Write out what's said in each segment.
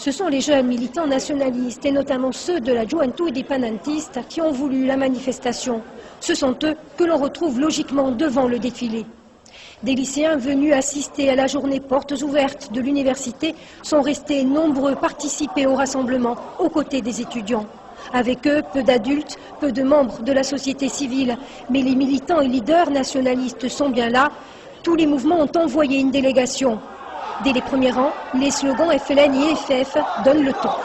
Ce sont les jeunes militants nationalistes et notamment ceux de la Juventud Independentista qui ont voulu la manifestation. Ce sont eux que l'on retrouve logiquement devant le défilé. Des lycéens venus assister à la journée portes ouvertes de l'université sont restés nombreux participer au rassemblement aux côtés des étudiants. Avec eux, peu d'adultes, peu de membres de la société civile, mais les militants et leaders nationalistes sont bien là. Tous les mouvements ont envoyé une délégation. Dès les premiers rangs, les slogans FLN et FF donnent le ton.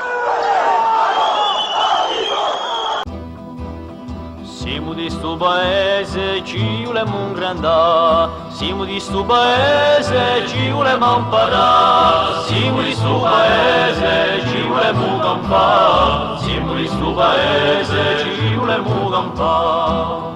Siamo di sto paese, ci volemo ingrandare. Siamo di sto paese, ci volemo imparare. Siamo di sto paese, ci volemo campare. Siamo di sto paese, ci volemo campare.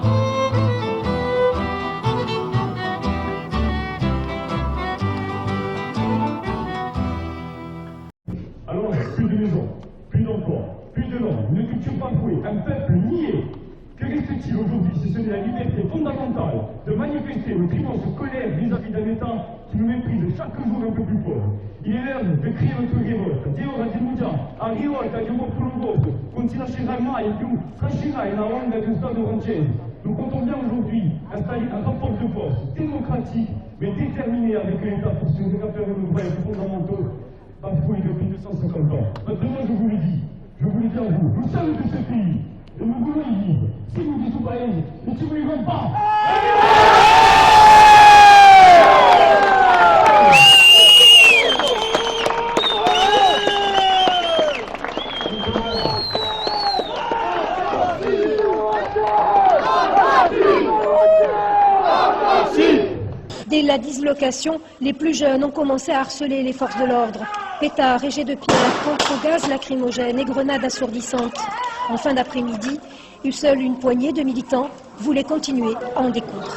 Alors, plus de maisons, plus d'emplois, plus de langues, une culture bafouée, un peuple nié. Que reste-t-il aujourd'hui si ce n'est la liberté fondamentale de manifester notre immense colère vis-à-vis d'un État qui nous méprise chaque jour un peu plus fort? Il est l'heure de criare notre révolte. Dio raggiungiamo a rivolta di un popolo voto, non si lascerà mai più trascinare la onda di un Stato francese. Nous comptons bien aujourd'hui installer un rapport de force démocratique mais déterminé avec l'État pour se réaffirmer nos droits fondamentaux bafoués depuis 250 ans. Maintenant, je vous le dis à vous, nous sommes de ce pays. Et nous voulons y vivre. Si nous disons pas elle, nous ne voulons pas. Dès la dislocation, les plus jeunes ont commencé à harceler les forces de l'ordre. Pétards et jets de pierre contre gaz lacrymogène et grenades assourdissantes. En fin d'après-midi, seule une poignée de militants voulaient continuer à en découdre.